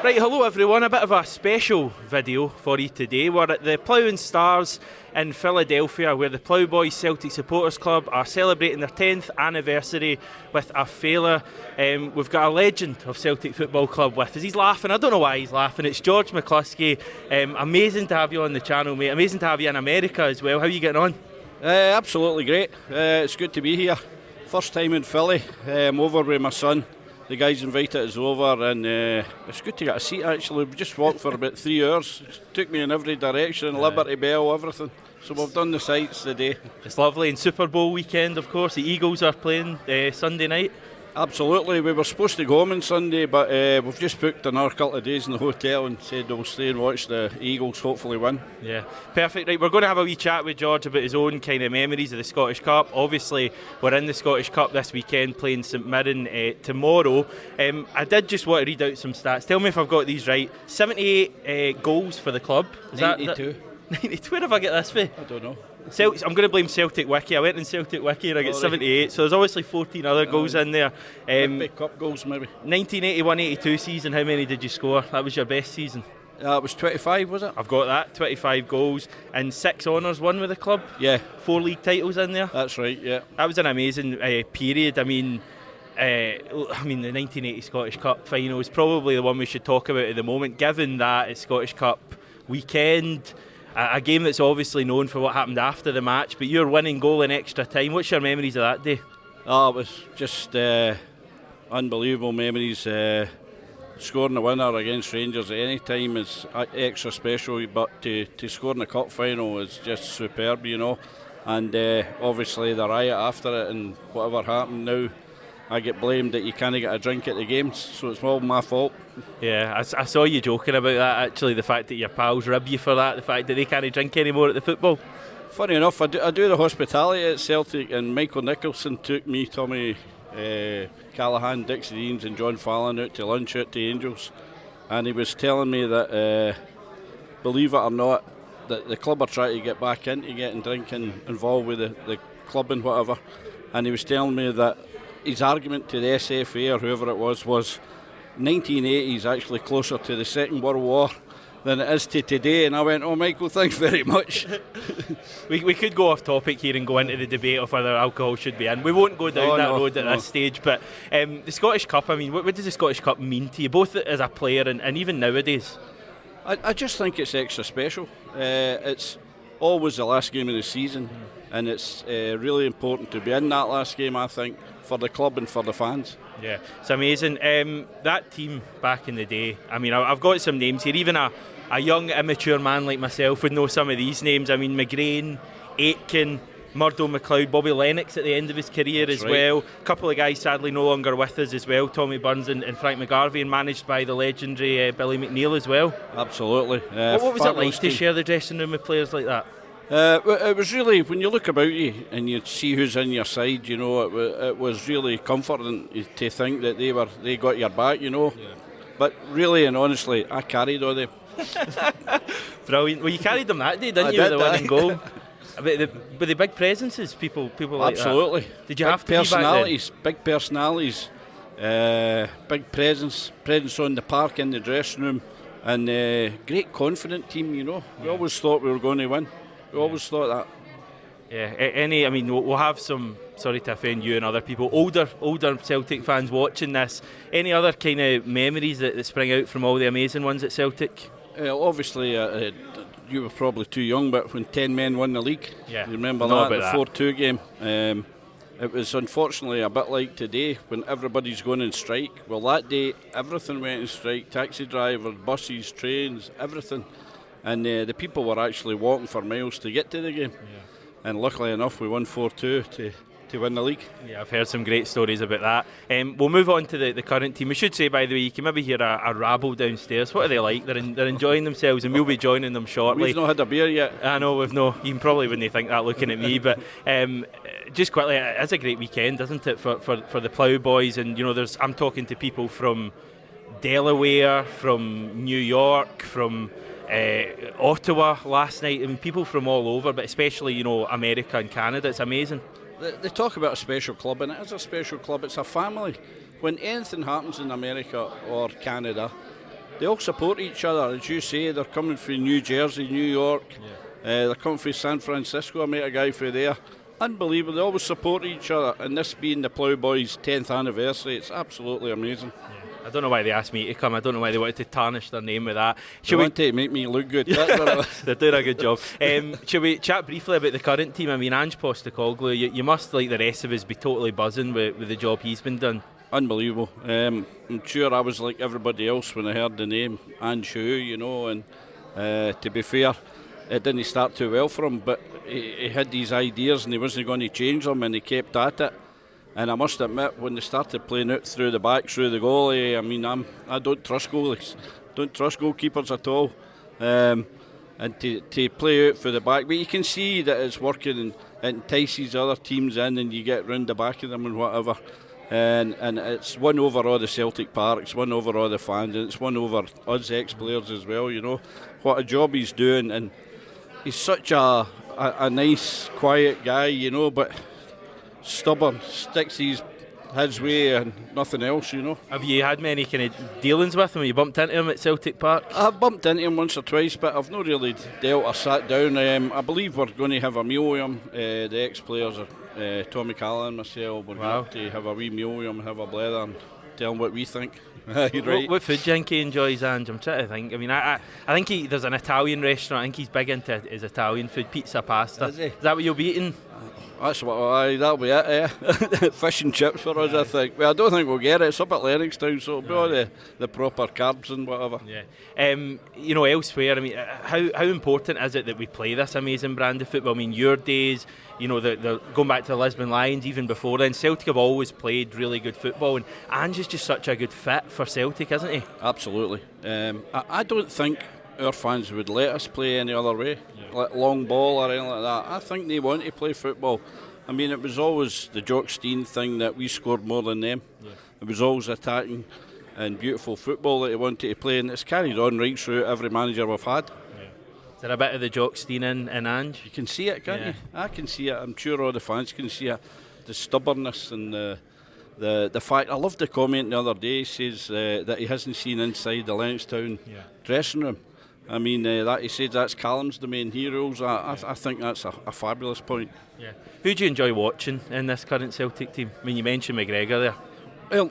Right, hello everyone, a bit of a special video for you today. We're at the Plough and Stars in Philadelphia, where the Plough Bhoys Celtic Supporters Club are celebrating their 10th anniversary with a feile. We've got a legend of Celtic Football Club with us. He's laughing, I don't know why he's laughing. It's George McCluskey. Amazing to have you on the channel, mate. Amazing to have you in America as well. How are you getting on? Absolutely great. It's good to be here. First time in Philly. I'm over with my son. The guys invited us over, and it's good to get a seat actually. We just walked for about 3 hours. It took me in every direction, Liberty Bell, everything. So we've done the sights today. It's lovely, and Super Bowl weekend, of course. The Eagles are playing Sunday night. Absolutely. We were supposed to go home on Sunday, but we've just booked another couple of days in the hotel and said we'll stay and watch the Eagles hopefully win. Yeah, perfect. Right, we're going to have a wee chat with George about his own kind of memories of the Scottish Cup. Obviously, we're in the Scottish Cup this weekend playing St Mirren tomorrow. I did just want to read out some stats. Tell me if I've got these right. 78 goals for the club. Is 92. 92? Where have I get this for? I don't know. I'm going to blame Celtic Wiki. I went in Celtic Wiki and I get 78, so there's obviously 14 other goals in there. Big cup goals maybe. 1981-82 season, how many did you score? That was your best season. It was 25, was it? I've got that, 25 goals and 6 honours won with the club. Yeah. 4 league titles in there. That's right, yeah. That was an amazing period. I mean, the 1980 Scottish Cup final is probably the one we should talk about at the moment, given that it's Scottish Cup weekend. A game that's obviously known for what happened after the match, but your winning goal in extra time. What's your memories of that day? It was just unbelievable memories. Scoring a winner against Rangers at any time is extra special, but to score in the cup final is just superb, you know. And obviously the riot after it and whatever happened now, I get blamed that you can't get a drink at the games, so it's all my fault. Yeah, I saw you joking about that actually, the fact that your pals rib you for that, the fact that they can't drink anymore at the football. Funny enough, I do the hospitality at Celtic, and Michael Nicholson took me, Tommy Callahan, Dixie Deans and John Fallon out to lunch out to Angels, and he was telling me that, believe it or not, that the club are trying to get back into getting drinking involved with the club and whatever, and he was telling me that his argument to the SFA or whoever it was 1980 is actually closer to the Second World War than it is to today. And I went, oh Michael, thanks very much. we could go off topic here and go into the debate of whether alcohol should be in. We won't go down road at this stage, but the Scottish Cup, I mean, what does the Scottish Cup mean to you, both as a player and even nowadays? I just think it's extra special. It's always the last game of the season, and it's really important to be in that last game, I think, for the club and for the fans. Yeah, it's amazing. That team back in the day, I mean, I've got some names here. Even a young, immature man like myself would know some of these names. I mean, McGrain, Aitken, Murdo McLeod, Bobby Lennox at the end of his career. That's as right. Well. A couple of guys sadly no longer with us as well. Tommy Burns and Frank McGarvey, and managed by the legendary Billy McNeil as well. Absolutely. What was it like to share the dressing room with players like that? It was really, when you look about you and you see who's in your side, you know, it was really comforting to think that they got your back, you know. Yeah. But really and honestly, I carried all them. Brilliant. Well, you carried them that day, didn't you, with the winning goal? But the big presences, people like absolutely. That. Did you have to be back then? Big personalities, big presence on the park, in the dressing room, and great confident team, you know. We always thought we were going to win. We always thought that. Yeah, we'll have some, sorry to offend you and other people, older Celtic fans watching this. Any other kind of memories that spring out from all the amazing ones at Celtic? Obviously, you were probably too young, but when 10 men won the league, yeah, you remember that, the 4-2 game. It was unfortunately a bit like today when everybody's going on strike. Well, that day, everything went on strike, taxi drivers, buses, trains, everything. And the people were actually walking for miles to get to the game. Yeah. And luckily enough, we won 4-2 to win the league. Yeah, I've heard some great stories about that. We'll move on to the current team. We should say, by the way, you can maybe hear a rabble downstairs. What are they like? They're enjoying themselves, and we'll be joining them shortly. We've not had a beer yet. I know, we've no. You probably wouldn't think that looking at me, but just quickly, it's a great weekend, isn't it, for the Plough Boys? And you know, I'm talking to people from Delaware, from New York, from Ottawa last night. I mean, people from all over, but especially, you know, America and Canada. It's amazing. They talk about a special club, and it is a special club. It's a family. When anything happens in America or Canada, they all support each other. As you say, they're coming from New Jersey, New York, they're coming from San Francisco. I met a guy from there. Unbelievable, they always support each other, and this being the Plough Boys 10th anniversary, it's absolutely amazing. I don't know why they asked me to come. I don't know why they wanted to tarnish their name with that. They wanted to make me look good. That's what it was. They're doing a good job. Shall we chat briefly about the current team? I mean, Ange Postecoglou, you must, like the rest of us, be totally buzzing with the job he's been done. Unbelievable. I'm sure I was like everybody else when I heard the name Ange, and to be fair, it didn't start too well for him, but he had these ideas and he wasn't going to change them, and he kept at it. And I must admit, when they started playing out through the back, through the goalie, I mean, I don't trust goalies, don't trust goalkeepers at all. And to play out for the back, but you can see that it's working, and it entices other teams in, and you get round the back of them and whatever. And it's won over all the Celtic Park, it's won over all the fans, and it's won over us ex-players as well. What a job he's doing, and he's such a nice, quiet guy, but stubborn, sticks his way and nothing else. Have you had many kind of dealings with him? Have you bumped into him at Celtic Park? I've bumped into him once or twice, but I've not really dealt or sat down. I believe we're going to have a meal with him. The ex-players are Tommy Callum and myself. We're going to have a wee meal with him, have a blether and tell him what we think. Right. What food do you think he enjoys, Ange? I'm trying to think. I mean, I think there's an Italian restaurant. I think he's big into his Italian food, pizza, pasta. Is he? Is that what you'll be eating? That's that'll be it, yeah. Fish and chips for us, I think. Well, I don't think we'll get it. It's up at Lennoxtown, so it'll be all the proper carbs and whatever. Yeah. Elsewhere, I mean, how important is it that we play this amazing brand of football? I mean, your days, the going back to the Lisbon Lions, even before then, Celtic have always played really good football, and Ange is just such a good fit for Celtic, isn't he? Absolutely. I don't think our fans would let us play any other way, like long ball or anything like that. I think they want to play football. I mean, it was always the Jock Stein thing that we scored more than them. Yeah. It was always attacking and beautiful football that they wanted to play, and it's carried on right through every manager we've had. Yeah. Is there a bit of the Jock Stein in Ange? You can see it, can't you? I can see it. I'm sure all the fans can see it. The stubbornness and the fact. I loved the comment the other day. He says that he hasn't seen inside the Lennoxtown dressing room. I mean, that he says that's Callum's the main heroes. I think that's a fabulous point. Yeah. Who do you enjoy watching in this current Celtic team? I mean, you mentioned McGregor there. Well,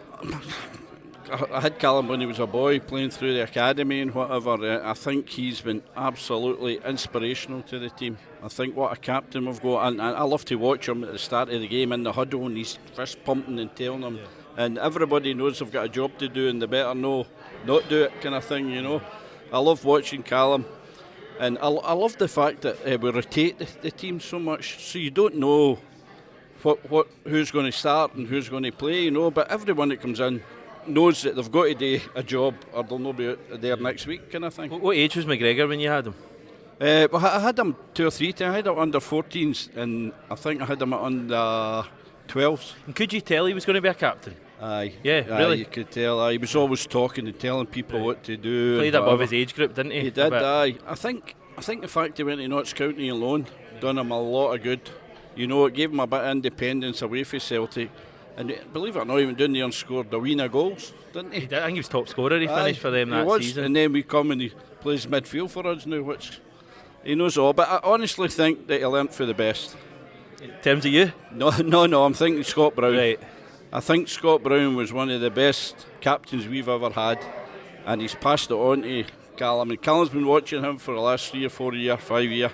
I had Callum when he was a boy playing through the academy and whatever. I think he's been absolutely inspirational to the team. I think what a captain we've got, and I love to watch him at the start of the game in the huddle, and he's fist pumping and telling them. Yeah. And everybody knows they've got a job to do, and they better not do it, kind of thing. I love watching Callum, and I love the fact that we rotate the team so much, so you don't know who's going to start and who's going to play, but everyone that comes in knows that they've got to do a job or they'll not be there next week, kind of thing. What age was McGregor when you had him? Well, I had him 2 or 3 times. I had him under 14s, and I think I had him at under 12s. And could you tell he was going to be a captain? Aye. Yeah, really? You could tell. He was always talking and telling people what to do. Played above his age group, didn't he? He did, aye. I think the fact he went to Notts County alone done him a lot of good. It gave him a bit of independence away from Celtic. And believe it or not, even down there and scored a wee of goals, didn't he? I think he was top scorer. He finished for them that season. And then we come and he plays midfield for us now, which he knows all. But I honestly think that he learnt for the best. In terms of you? No, I'm thinking Scott Brown. Right. I think Scott Brown was one of the best captains we've ever had, and he's passed it on to Callum. And Callum's been watching him for the last 3 or 4 years, 5 years,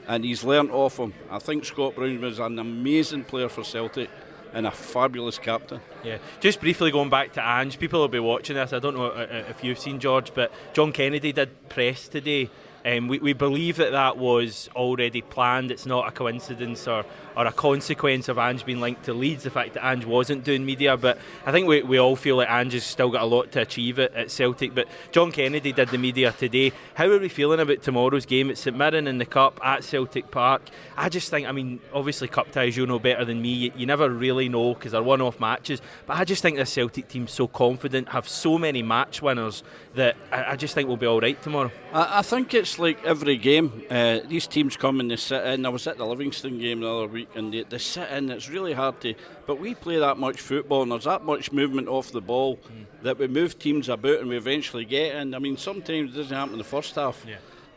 and he's learnt off him. I think Scott Brown was an amazing player for Celtic and a fabulous captain. Yeah. Just briefly going back to Ange, people will be watching this. I don't know if you've seen, George, but John Kennedy did press today. We believe that was already planned. It's not a coincidence or a consequence of Ange being linked to Leeds, the fact that Ange wasn't doing media. But I think we all feel like Ange has still got a lot to achieve at Celtic. But John Kennedy did the media today. How are we feeling about tomorrow's game at St Mirren in the Cup at Celtic Park? I just think, obviously Cup ties you know better than me. You never really know because they're one-off matches. But I just think this Celtic team's so confident, have so many match winners, that I just think we'll be all right tomorrow. I think it's it's like every game. These teams come and they sit in. I was at the Livingston game the other week, and they sit in. It's really hard to. But we play that much football, and there's that much movement off the ball that we move teams about, and we eventually get in. I mean, sometimes it doesn't happen in the first half,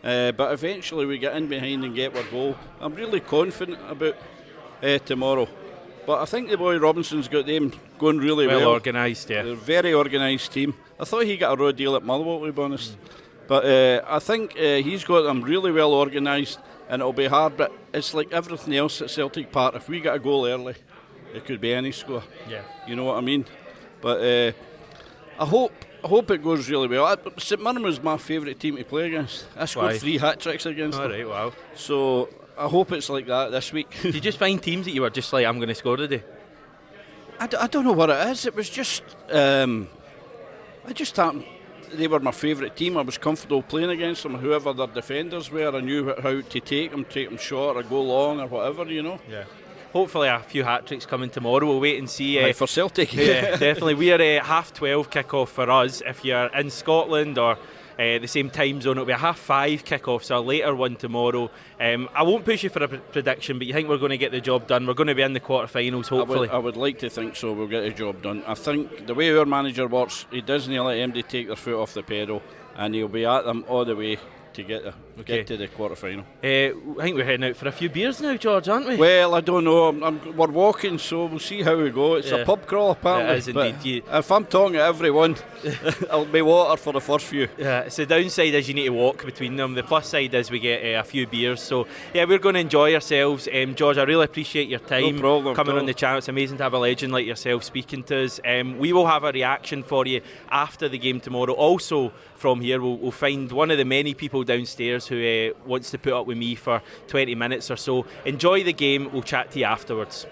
but eventually we get in behind and get our goal. I'm really confident about tomorrow. But I think the boy Robinson's got them going really well. Well organised, yeah. They're a very organised team. I thought he got a raw deal at Motherwell, to be honest. But I think he's got them really well organised, and it'll be hard. But it's like everything else at Celtic Park. If we get a goal early, it could be any score. Yeah. You know what I mean? But I hope it goes really well. St Mirren was my favourite team to play against. I scored 3 hat-tricks against them. All right, wow. So I hope it's like that this week. Did you just find teams that you were just like, I'm going to score today? I don't know what it is. It was just, I just happened. They were my favourite team. I was comfortable playing against them. Whoever their defenders were, I knew how to take them short or go long or whatever, you know. Yeah. Hopefully a few hat-tricks coming tomorrow. We'll wait and see. Right, for Celtic. Yeah, definitely. We are 12:30 kick-off for us. If you're in Scotland or the same time zone, it'll be a 5:30 kick-off, so a later one tomorrow. I won't push you for a prediction, but you think we're going to get the job done? We're going to be in the quarter-finals, hopefully. I would like to think so. We'll get the job done. I think the way our manager works, he doesn't let anybody take their foot off the pedal, and he'll be at them all the way to get to the quarter-final. I think we're heading out for a few beers now, George, aren't we? Well, I don't know. We're walking, so we'll see how we go. It's a pub crawl, apparently. It is indeed. If I'm talking to everyone, it'll be water for the first few. Yeah, so the downside is you need to walk between them. The plus side is we get a few beers. So, yeah, we're going to enjoy ourselves. George, I really appreciate your time coming on the channel. It's amazing to have a legend like yourself speaking to us. We will have a reaction for you after the game tomorrow. Also, from here, we'll find one of the many people downstairs who wants to put up with me for 20 minutes or so. Enjoy the game. We'll chat to you afterwards.